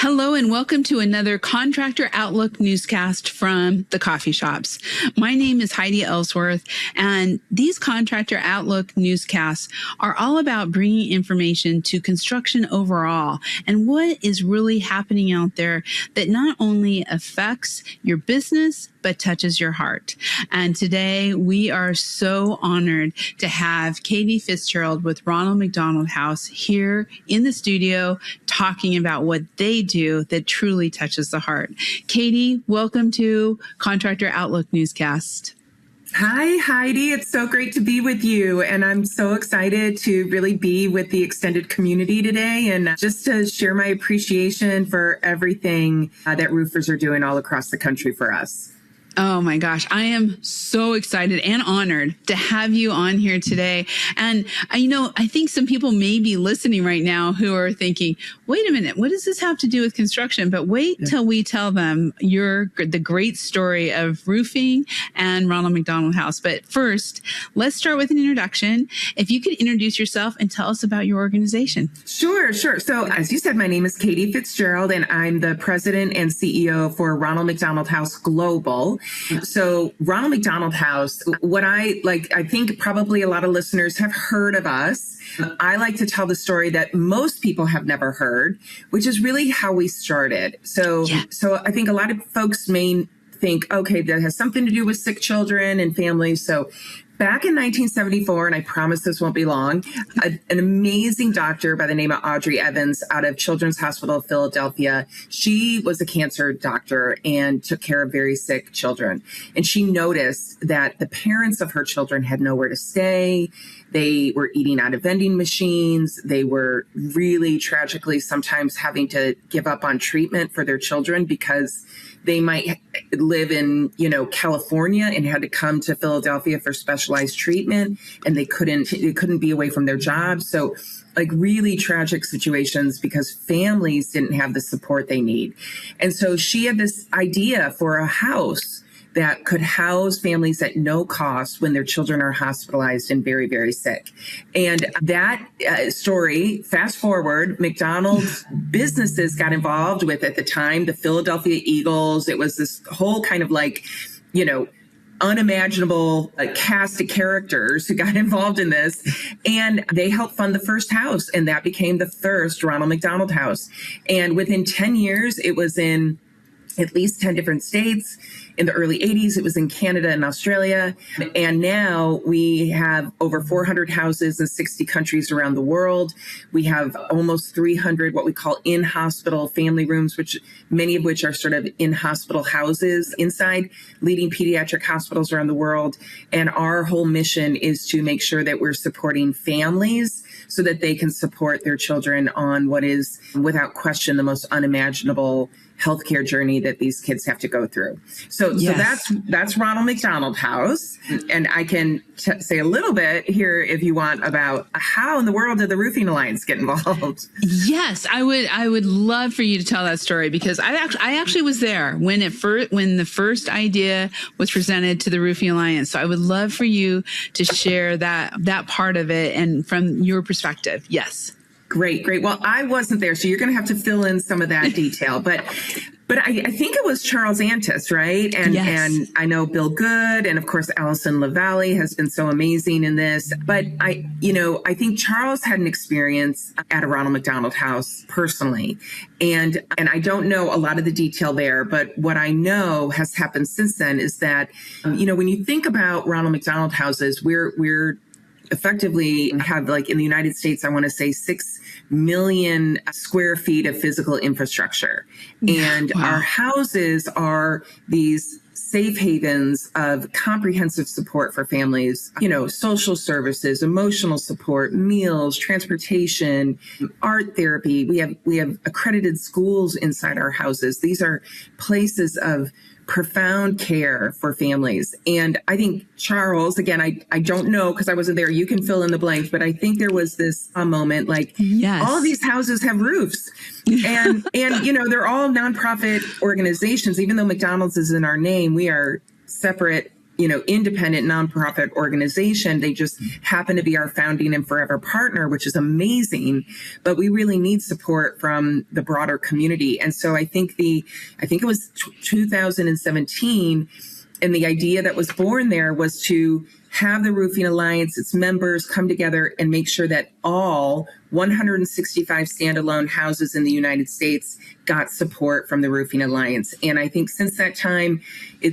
Hello and welcome to another Contractor Outlook newscast from the coffee shops. My name is Heidi Ellsworth, and these Contractor Outlook newscasts are all about bringing information to construction overall and what is really happening out there that not only affects your business, but touches your heart. And today we are so honored to have Katie Fitzgerald with Ronald McDonald House here in the studio talking about what they do that truly touches the heart. Katie, welcome to Contractor Outlook Newscast. Hi, Heidi. It's so great to be with you. And I'm so excited to really be with the extended community today and just to share my appreciation for everything that roofers are doing all across the country for us. Oh my gosh, I am so excited and honored to have you on here today. And I think some people may be listening right now who are thinking, wait a minute, what does this have to do with construction? But wait till we tell them the great story of roofing and Ronald McDonald House. But first, let's start with an introduction. If you could introduce yourself and tell us about your organization. Sure. So as you said, my name is Katie Fitzgerald, and I'm the president and CEO for Ronald McDonald House Global. So Ronald McDonald House, what I think probably a lot of listeners have heard of us. I like to tell the story that most people have never heard, which is really how we started. So I think a lot of folks may think, okay, that has something to do with sick children and families. So back in 1974, and I promise this won't be long, an amazing doctor by the name of Audrey Evans out of Children's Hospital of Philadelphia. She was a cancer doctor and took care of very sick children. And she noticed that the parents of her children had nowhere to stay. They were eating out of vending machines. They were really tragically sometimes having to give up on treatment for their children because they might live in, California and had to come to Philadelphia for specialized treatment, and they couldn't be away from their jobs. So really tragic situations because families didn't have the support they need. And so she had this idea for a house that could house families at no cost when their children are hospitalized and very, very sick. And that story, fast forward, McDonald's businesses got involved with at the time, the Philadelphia Eagles. It was this whole kind of unimaginable cast of characters who got involved in this. And they helped fund the first house. And that became the first Ronald McDonald House. And within 10 years, it was in at least 10 different states. In the early 80s, it was in Canada and Australia. And now we have over 400 houses in 60 countries around the world. We have almost 300 what we call in-hospital family rooms, many of which are sort of in-hospital houses inside leading pediatric hospitals around the world. And our whole mission is to make sure that we're supporting families so that they can support their children on what is, without question, the most unimaginable healthcare journey that these kids have to go through. So that's Ronald McDonald House. And I can say a little bit here, if you want, about how in the world did the Roofing Alliance get involved? Yes, I would love for you to tell that story, because I actually was there when the first idea was presented to the Roofing Alliance. So I would love for you to share that part of it and from your perspective. Yes. Great. Well, I wasn't there, so you're going to have to fill in some of that detail. But I think it was Charles Antis, right? And and I know Bill Good, and of course Allison LaValle has been so amazing in this. But I think Charles had an experience at a Ronald McDonald House personally, and I don't know a lot of the detail there. But what I know has happened since then is that when you think about Ronald McDonald Houses, we're effectively have, in the United States, I want to say 6 million square feet of physical infrastructure. And our houses are these safe havens of comprehensive support for families, social services, emotional support, meals, transportation, art therapy. We have accredited schools inside our houses. These are places of profound care for families. And I think Charles, again, I don't know because I wasn't there, you can fill in the blanks, but I think there was this moment all of these houses have roofs and they're all nonprofit organizations. Even though McDonald's is in our name, we are separate independent nonprofit organization. They just happen to be our founding and forever partner, which is amazing. But we really need support from the broader community. And so I think it was 2017, and the idea that was born there was to have the Roofing Alliance, its members, come together and make sure that all 165 standalone houses in the United States got support from the Roofing Alliance. And I think since that time,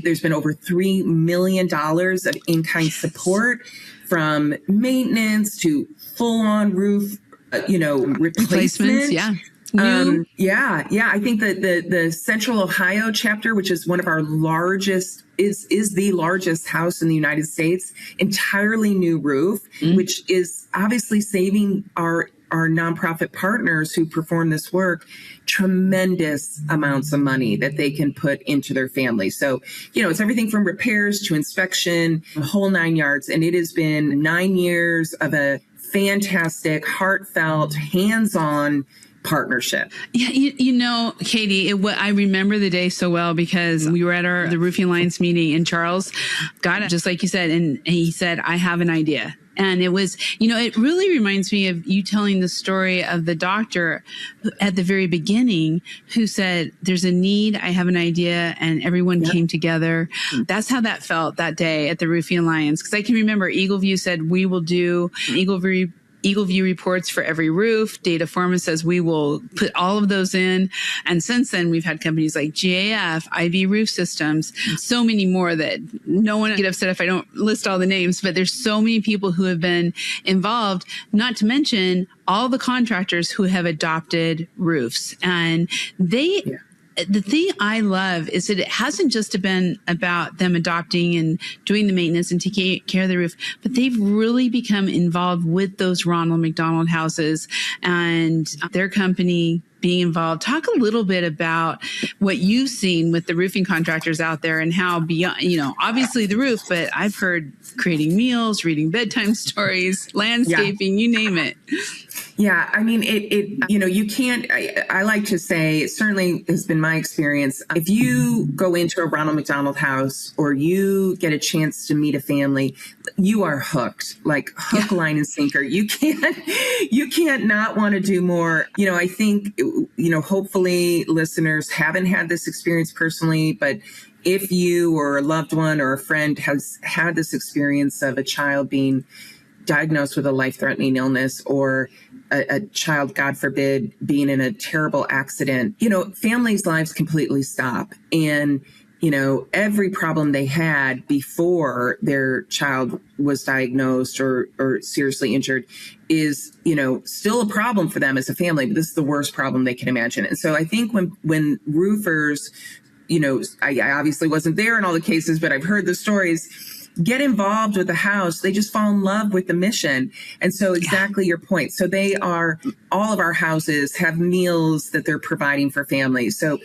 there's been over $3 million of in-kind support, from maintenance to full-on roof, replacement. Yeah. I think that the Central Ohio chapter, which is one of our largest, is the largest house in the United States, entirely new roof, which is obviously saving our nonprofit partners who perform this work tremendous amounts of money that they can put into their family. So, it's everything from repairs to inspection, the whole 9 yards. And it has been 9 years of a fantastic, heartfelt, hands-on partnership. Yeah, Katie, I remember the day so well because we were at the Roofing Alliance meeting, and Charles got it, just like you said, and he said, I have an idea. And it was, it really reminds me of you telling the story of the doctor at the very beginning who said, there's a need, I have an idea, and everyone came together. That's how that felt that day at the Roofing Alliance. Because I can remember Eagleview said, we will do Eagleview reports for every roof. Data Forma says we will put all of those in. And since then, we've had companies like GAF, IV Roof Systems, so many more that no one get upset if I don't list all the names, but there's so many people who have been involved, not to mention all the contractors who have adopted roofs. And the thing I love is that it hasn't just been about them adopting and doing the maintenance and taking care of the roof, but they've really become involved with those Ronald McDonald houses and their company being involved. Talk a little bit about what you've seen with the roofing contractors out there and how beyond, obviously the roof, but I've heard creating meals, reading bedtime stories, landscaping, you name it. Yeah, I mean, you can't, I like to say, it certainly has been my experience. If you go into a Ronald McDonald house or you get a chance to meet a family, you are hooked, like hook, line, and sinker. You can't not want to do more. I think, hopefully listeners haven't had this experience personally, but if you or a loved one or a friend has had this experience of a child being diagnosed with a life-threatening illness, or a child, God forbid, being in a terrible accident, families' lives completely stop. And, every problem they had before their child was diagnosed or seriously injured is, still a problem for them as a family, but this is the worst problem they can imagine. And so I think when roofers, I obviously wasn't there in all the cases, but I've heard the stories, get involved with the house, they just fall in love with the mission. And so exactly your point. So all of our houses have meals that they're providing for families. So,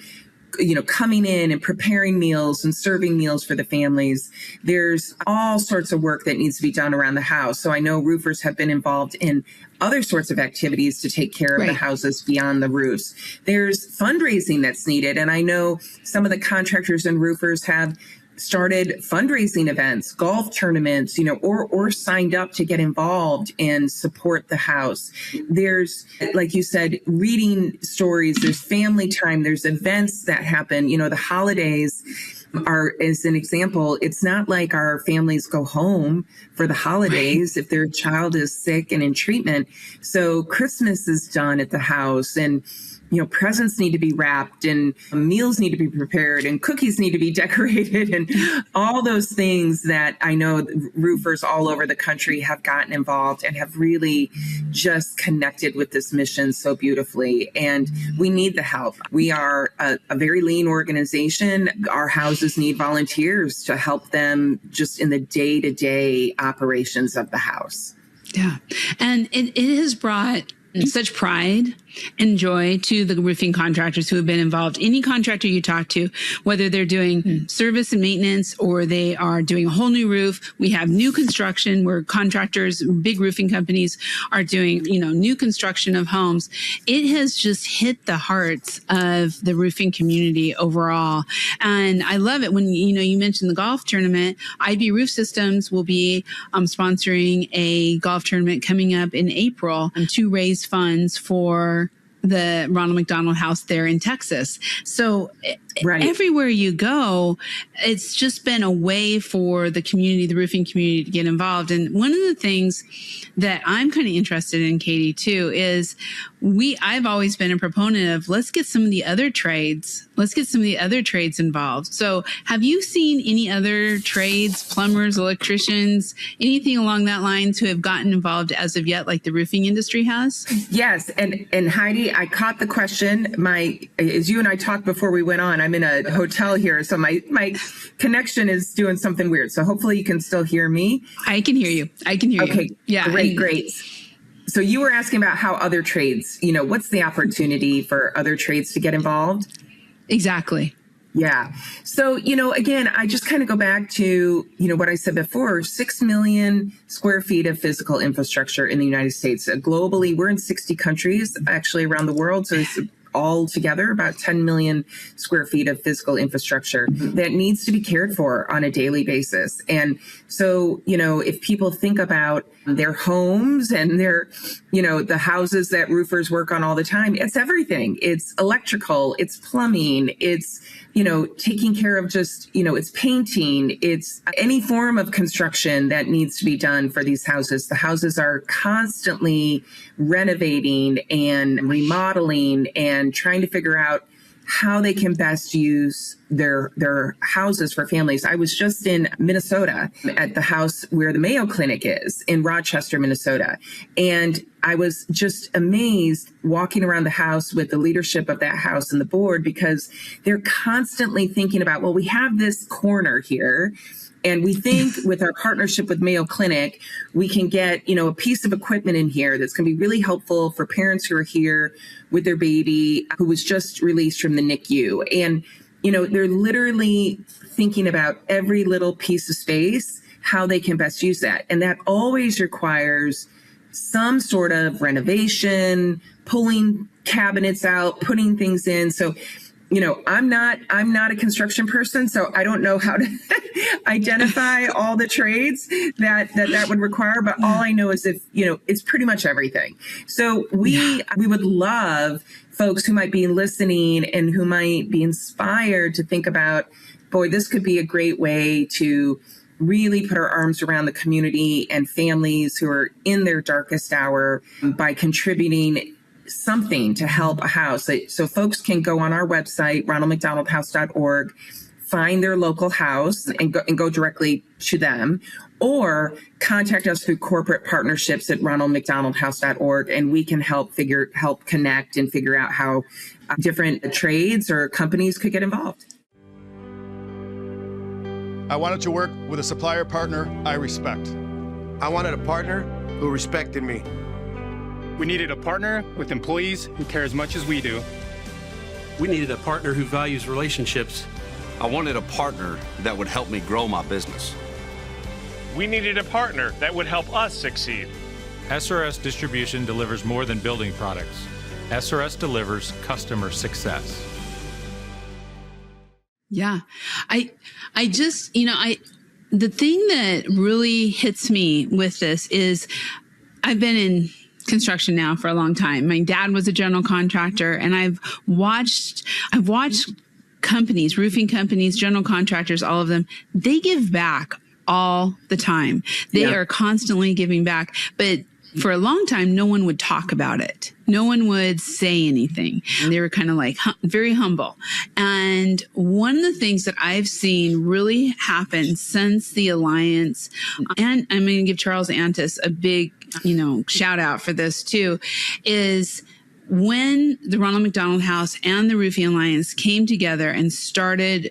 coming in and preparing meals and serving meals for the families, there's all sorts of work that needs to be done around the house. So I know roofers have been involved in other sorts of activities to take care of the houses beyond the roofs. There's fundraising that's needed. And I know some of the contractors and roofers have started fundraising events, golf tournaments, or signed up to get involved and support the house. There's, like you said, reading stories, there's family time, there's events that happen, the holidays are, as an example, it's not like our families go home for the holidays if their child is sick and in treatment. So Christmas is done at the house, and presents need to be wrapped, and meals need to be prepared, and cookies need to be decorated, and all those things that I know roofers all over the country have gotten involved and have really just connected with this mission so beautifully. And we need the help. We are a very lean organization. Our houses need volunteers to help them just in the day-to-day operations of the house. Yeah. And it has brought such pride and joy to the roofing contractors who have been involved. Any contractor you talk to, whether they're doing service and maintenance or they are doing a whole new roof. We have new construction where contractors, big roofing companies are doing, new construction of homes. It has just hit the hearts of the roofing community overall. And I love it when, you mentioned the golf tournament. IB Roof Systems will be sponsoring a golf tournament coming up in April to raise funds for the Ronald McDonald House there in Texas. So everywhere you go, it's just been a way for the community, the roofing community, to get involved. And one of the things that I'm kind of interested in, Katie, too, is I've always been a proponent of let's get some of the other trades. Let's get some of the other trades involved. So have you seen any other trades, plumbers, electricians, anything along that lines who have gotten involved as of yet, like the roofing industry has? Yes. And Heidi, I caught the question. As you and I talked before we went on, I'm in a hotel here, so my connection is doing something weird. So hopefully you can still hear me. I can hear you. Okay. Yeah. Great. So you were asking about how other trades, what's the opportunity for other trades to get involved? Exactly. Yeah. So, again, I just kind of go back to, what I said before, 6 million square feet of physical infrastructure in the United States. Globally, we're in 60 countries actually around the world. So it's all together about 10 million square feet of physical infrastructure that needs to be cared for on a daily basis. And so, if people think about their homes and their, the houses that roofers work on all the time, it's everything. It's electrical, it's plumbing, it's, taking care of just, it's painting, it's any form of construction that needs to be done for these houses. The houses are constantly renovating and remodeling and trying to figure out how they can best use their houses for families. I was just in Minnesota at the house where the Mayo Clinic is in Rochester, Minnesota. And I was just amazed walking around the house with the leadership of that house and the board, because they're constantly thinking about, well, we have this corner here. And we think with our partnership with Mayo Clinic, we can get, a piece of equipment in here that's going to be really helpful for parents who are here with their baby who was just released from the NICU. And, they're literally thinking about every little piece of space, how they can best use that. And that always requires some sort of renovation, pulling cabinets out, putting things in. So, I'm not a construction person, so I don't know how to identify all the trades that would require, but all I know is it's pretty much everything. So we would love folks who might be listening and who might be inspired to think about, boy, this could be a great way to really put our arms around the community and families who are in their darkest hour by contributing something to help a house. So folks can go on our website, ronaldmcdonaldhouse.org, find their local house and go directly to them, or contact us through corporate partnerships at ronaldmcdonaldhouse.org, and we can help connect and figure out how different trades or companies could get involved. I wanted to work with a supplier partner I respect. I wanted a partner who respected me. We needed a partner with employees who care as much as we do. We needed a partner who values relationships. I wanted a partner that would help me grow my business. We needed a partner that would help us succeed. SRS Distribution delivers more than building products. SRS delivers customer success. Yeah. I just, the thing that really hits me with this is I've been in construction now for a long time. My dad was a general contractor, and I've watched companies, roofing companies, general contractors, all of them, they give back all the time. They are constantly giving back, but for a long time, no one would talk about it. No one would say anything. They were kind of like very humble. And one of the things that I've seen really happen since the Alliance, and I'm going to give Charles Antis a big, shout out for this too, is when the Ronald McDonald House and the Roofing Alliance came together and started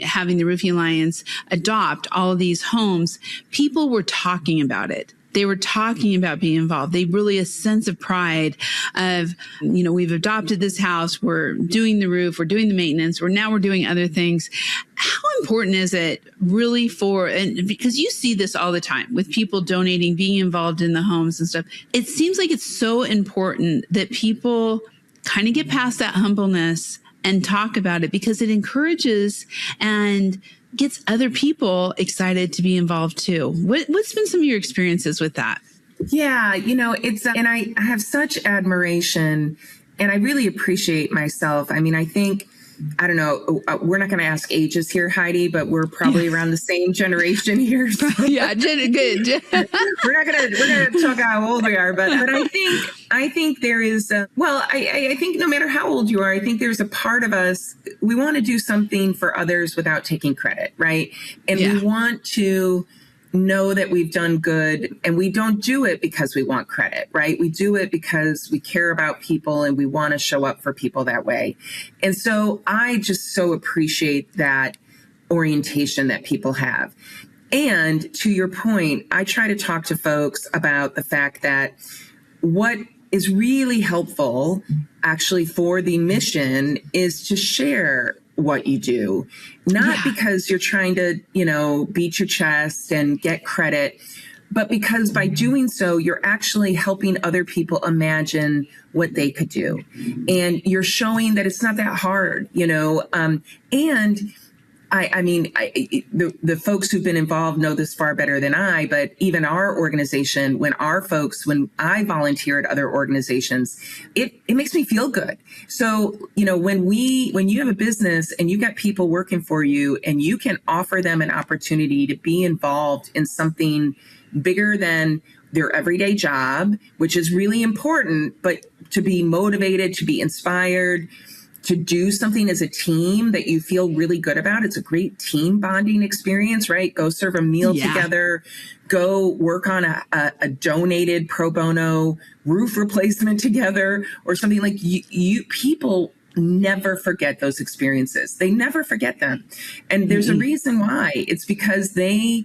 having the Roofing Alliance adopt all of these homes, people were talking about it. They were talking about being involved. They really a sense of pride of, we've adopted this house. We're doing the roof. We're doing the maintenance. We're doing other things. How important is it really and because you see this all the time with people donating, being involved in the homes and stuff. It seems like it's so important that people kind of get past that humbleness and talk about it, because it encourages and gets other people excited to be involved too. What's been some of your experiences with that? Yeah, it's, and I have such admiration, and I really appreciate myself. I mean, I think, I don't know, we're not going to ask ages here, Heidi, but we're probably around the same generation here. So. Yeah, good. we're going to talk how old we are, but I think there is, I think no matter how old you are, I think there's a part of us, we want to do something for others without taking credit, right? And we want to know that we've done good, and we don't do it because we want credit, right? We do it because we care about people and we want to show up for people that way. And so I just so appreciate that orientation that people have. And to your point, I try to talk to folks about the fact that what is really helpful actually for the mission is to share what you do, not because you're trying to, beat your chest and get credit, but because by doing so, you're actually helping other people imagine what they could do. And you're showing that it's not that hard, and the folks who've been involved know this far better than I, but even our organization, when I volunteer at other organizations, it makes me feel good. So, when you have a business and you got people working for you and you can offer them an opportunity to be involved in something bigger than their everyday job, which is really important, but to be motivated, to be inspired, to do something as a team that you feel really good about. It's a great team bonding experience, right? Go serve a meal together, go work on a donated pro bono roof replacement together, or something like you people never forget those experiences. They never forget them. And there's a reason why. It's because they,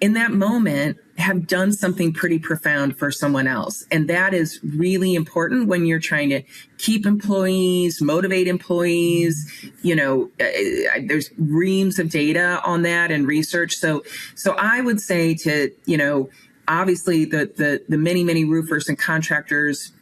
in that moment, have done something pretty profound for someone else. And that is really important when you're trying to keep employees, motivate employees. There's reams of data on that and research. So I would say to, obviously the many, many roofers and contractors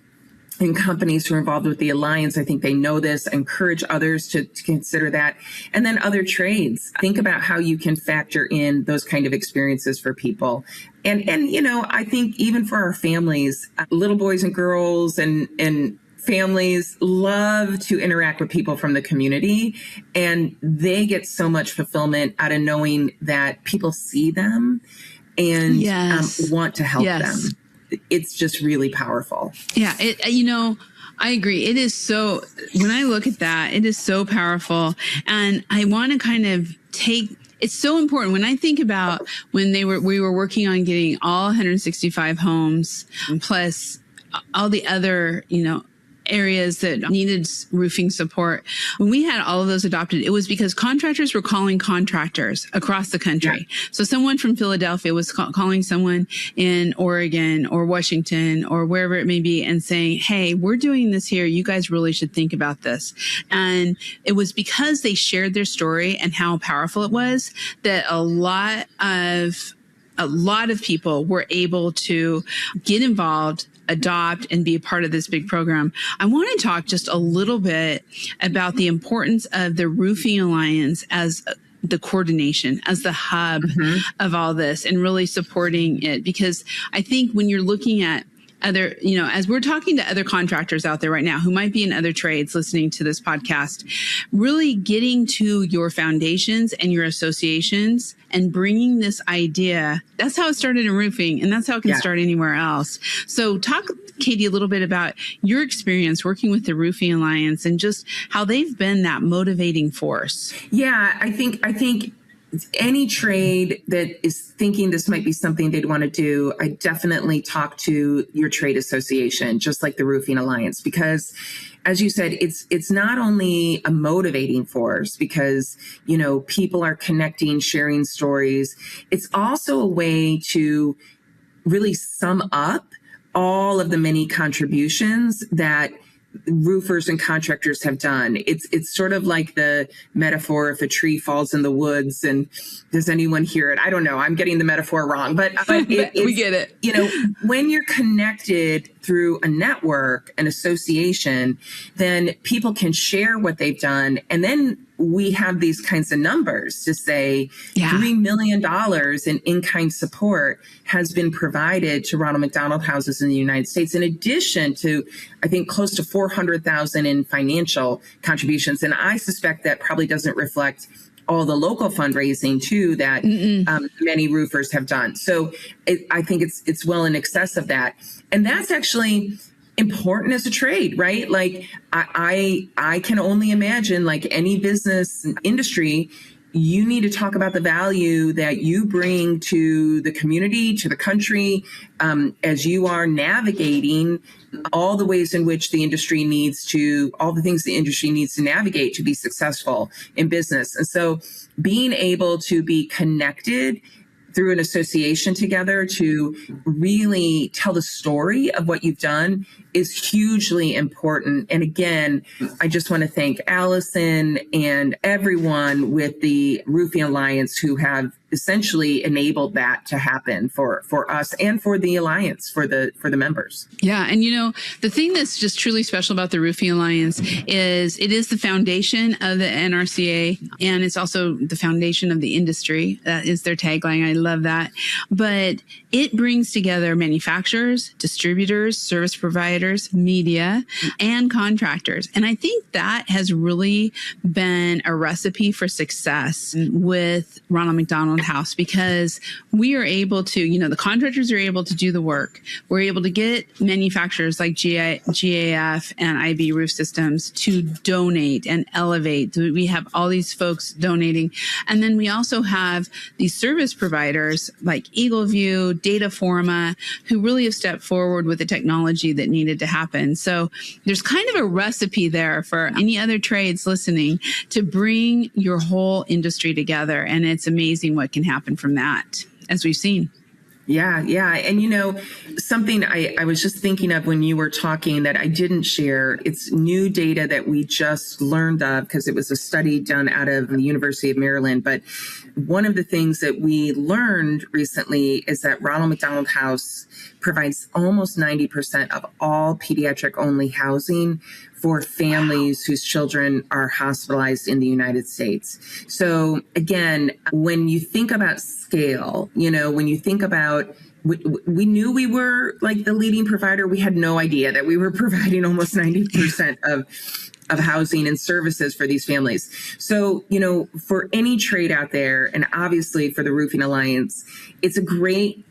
and companies who are involved with the Alliance, I think they know this. I encourage others to consider that. And then other trades. Think about how you can factor in those kind of experiences for people. And I think even for our families, little boys and girls and families love to interact with people from the community, and they get so much fulfillment out of knowing that people see them and want to help them. It's just really powerful. Yeah. I agree. It is so, when I look at that, it is so powerful. And I want to kind of it's so important when I think about when we were working on getting all 165 homes plus all the other, areas that needed roofing support. When we had all of those adopted, it was because contractors were calling contractors across the country. Yeah. So someone from Philadelphia was calling someone in Oregon or Washington or wherever it may be and saying, hey, we're doing this here. You guys really should think about this. And it was because they shared their story and how powerful it was that a lot of people were able to get involved, adopt, and be a part of this big program. I want to talk just a little bit about the importance of the Roofing Alliance as the coordination, as the hub of all this, and really supporting it. Because I think when you're looking at other, as we're talking to other contractors out there right now who might be in other trades listening to this podcast, really getting to your foundations and your associations and bringing this idea. That's how it started in roofing, and that's how it can start anywhere else. So talk, Katie, a little bit about your experience working with the Roofing Alliance and just how they've been that motivating force. Yeah, I think any trade that is thinking this might be something they'd want to do, I definitely talk to your trade association, just like the Roofing Alliance, because as you said, it's not only a motivating force because, people are connecting, sharing stories. It's also a way to really sum up all of the many contributions that roofers and contractors have done. It's sort of like the metaphor if a tree falls in the woods, and does anyone hear it? I don't know. I'm getting the metaphor wrong, but we get it. You know, when you're connected through a network, an association, then people can share what they've done, and then we have these kinds of numbers to say $3 million in in-kind support has been provided to Ronald McDonald houses in the United States, in addition to, I think, close to 400,000 in financial contributions. And I suspect that probably doesn't reflect all the local fundraising too that many roofers have done. So I think it's well in excess of that. And that's actually important as a trade, right? Like I can only imagine, like any business and industry, you need to talk about the value that you bring to the community, to the country, as you are navigating all the ways in which the industry needs to, all the things the industry needs to navigate to be successful in business. And so being able to be connected through an association together to really tell the story of what you've done is hugely important. And again, I just want to thank Allison and everyone with the Roofing Alliance who have essentially enabled that to happen for us and for the Alliance, for the members. Yeah. And you know, the thing that's just truly special about the Roofing Alliance is it is the foundation of the NRCA, and it's also the foundation of the industry. That is their tagline. I love that. But it brings together manufacturers, distributors, service providers, media, and contractors. And I think that has really been a recipe for success with Ronald McDonald House, because we are able to, you know, the contractors are able to do the work. We're able to get manufacturers like GAF and IB Roof Systems to donate and elevate. We have all these folks donating. And then we also have these service providers like Eagleview, Dataforma, who really have stepped forward with the technology that needed to happen. So there's kind of a recipe there for any other trades listening to bring your whole industry together. And it's amazing what can happen from that, as we've seen. Yeah. And, you know, something I was just thinking of when you were talking that I didn't share, it's new data that we just learned of because it was a study done out of the University of Maryland. But one of the things that we learned recently is that Ronald McDonald House provides almost 90% of all pediatric-only housing for families whose children are hospitalized in the United States. So again, when you think about scale, you know, when you think about, we knew we were like the leading provider. We had no idea that we were providing almost 90% of housing and services for these families. So, you know, for any trade out there, and obviously for the Roofing Alliance, it's a great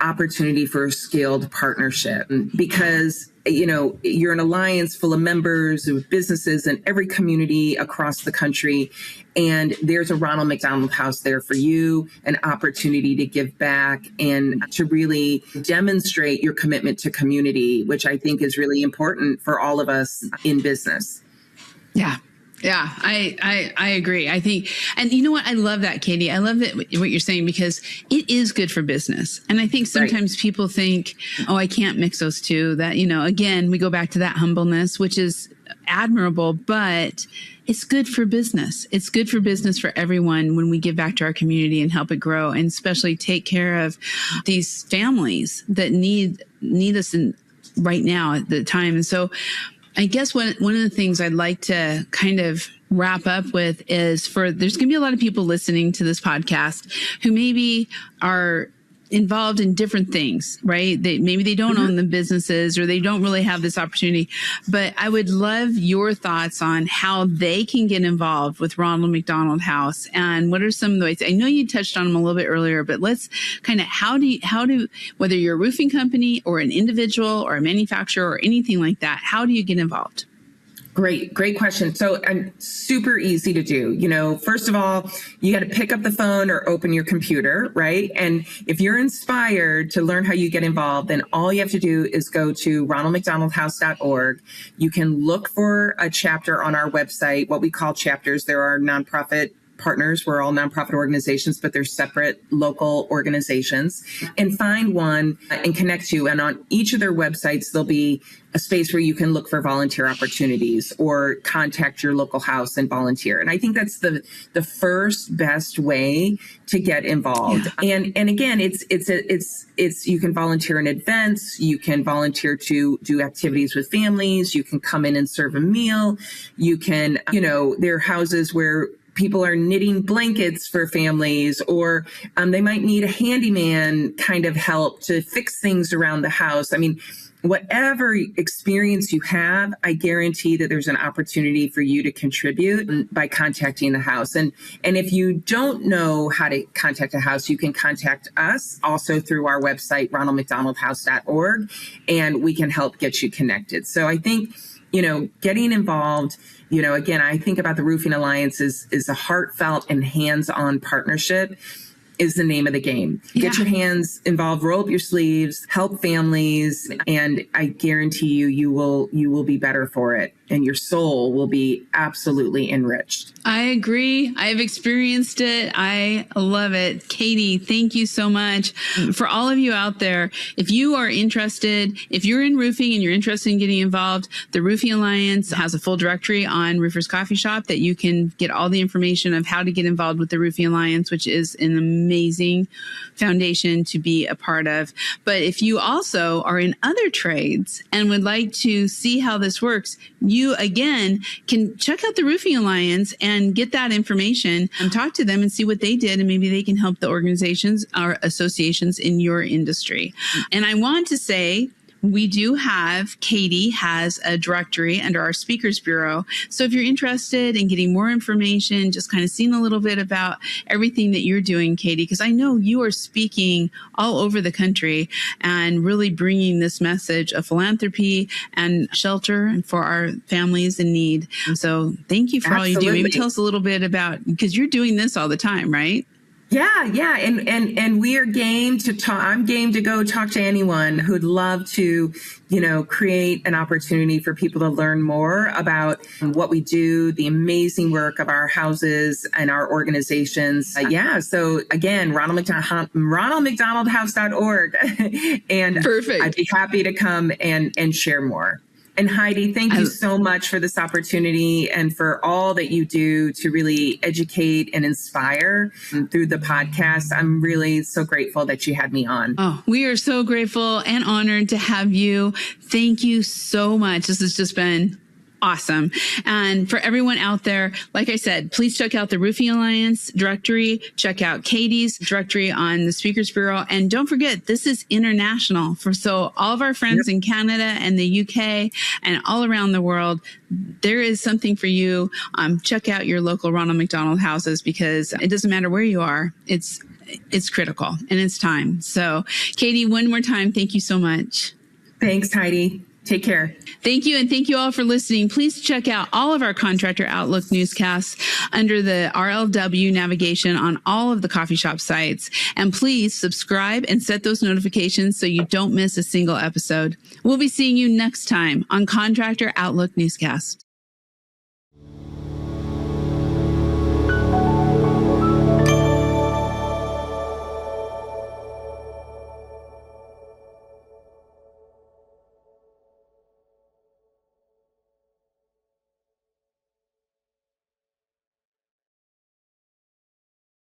opportunity for a scaled partnership because, you know, you're an alliance full of members with businesses in every community across the country. And there's a Ronald McDonald House there for you, an opportunity to give back and to really demonstrate your commitment to community, which I think is really important for all of us in business. Yeah, I agree. I think, and you know what? I love that, Katie. I love that what you're saying, because it is good for business. And I think sometimes people think, oh, I can't mix those two. That, you know, again, we go back to that humbleness, which is admirable, but it's good for business. It's good for business for everyone when we give back to our community and help it grow, and especially take care of these families that need us right now at the time. And so I guess one of the things I'd like to kind of wrap up with is there's going to be a lot of people listening to this podcast who maybe are involved in different things, right? Maybe they don't own the businesses or they don't really have this opportunity, but I would love your thoughts on how they can get involved with Ronald McDonald House, and what are some of the ways. I know you touched on them a little bit earlier, but let's kind of, how do, whether you're a roofing company or an individual or a manufacturer or anything like that, how do you get involved? Great question. So super easy to do. You know, first of all, you got to pick up the phone or open your computer, right? And if you're inspired to learn how you get involved, then all you have to do is go to ronaldmcdonaldhouse.org. You can look for a chapter on our website, what we call chapters. There are nonprofit partners. We're all nonprofit organizations, but they're separate local organizations, and find one and connect you. And on each of their websites, there'll be a space where you can look for volunteer opportunities or contact your local house and volunteer. And I think that's the first best way to get involved. Yeah. And again, it's you can volunteer in events, you can volunteer to do activities with families, you can come in and serve a meal, you can, there are houses where people are knitting blankets for families, or they might need a handyman kind of help to fix things around the house. I mean, whatever experience you have, I guarantee that there's an opportunity for you to contribute by contacting the house. And if you don't know how to contact a house, you can contact us also through our website, ronaldmcdonaldhouse.org, and we can help get you connected. So I think, getting involved, again, I think about the Roofing Alliance is a heartfelt and hands-on partnership is the name of the game. Get your hands involved, roll up your sleeves, help families, and I guarantee you will be better for it, and your soul will be absolutely enriched. I agree. I've experienced it. I love it. Katie, thank you so much. For all of you out there, if you are interested, if you're in roofing and you're interested in getting involved, the Roofing Alliance has a full directory on Roofers Coffee Shop that you can get all the information of how to get involved with the Roofing Alliance, which is an amazing foundation to be a part of. But if you also are in other trades and would like to see how this works, you again can check out the Roofing Alliance and get that information and talk to them and see what they did, and maybe they can help the organizations or associations in your industry. And I want to say, we do have, Katie has a directory under our Speakers Bureau. So if you're interested in getting more information, just kind of seeing a little bit about everything that you're doing, Katie, because I know you are speaking all over the country and really bringing this message of philanthropy and shelter for our families in need. So thank you for all you do. Maybe tell us a little bit about, because you're doing this all the time, right? Yeah. And we are game to talk. I'm game to go talk to anyone who'd love to, create an opportunity for people to learn more about what we do, the amazing work of our houses and our organizations. So again, ronaldmcdonaldhouse.org. And perfect. I'd be happy to come and share more. And Heidi, thank you so much for this opportunity and for all that you do to really educate and inspire through the podcast. I'm really so grateful that you had me on. Oh, we are so grateful and honored to have you. Thank you so much. This has just been awesome. And for everyone out there, like I said, please check out the Roofing Alliance directory, check out Katie's directory on the Speakers Bureau. And don't forget, this is international. So all of our friends in Canada and the UK and all around the world, there is something for you. Check out your local Ronald McDonald houses, because it doesn't matter where you are. It's critical and it's time. So Katie, one more time, thank you so much. Thanks, Heidi. Take care. Thank you. And thank you all for listening. Please check out all of our Contractor Outlook newscasts under the RLW navigation on all of the coffee shop sites. And please subscribe and set those notifications so you don't miss a single episode. We'll be seeing you next time on Contractor Outlook Newscast.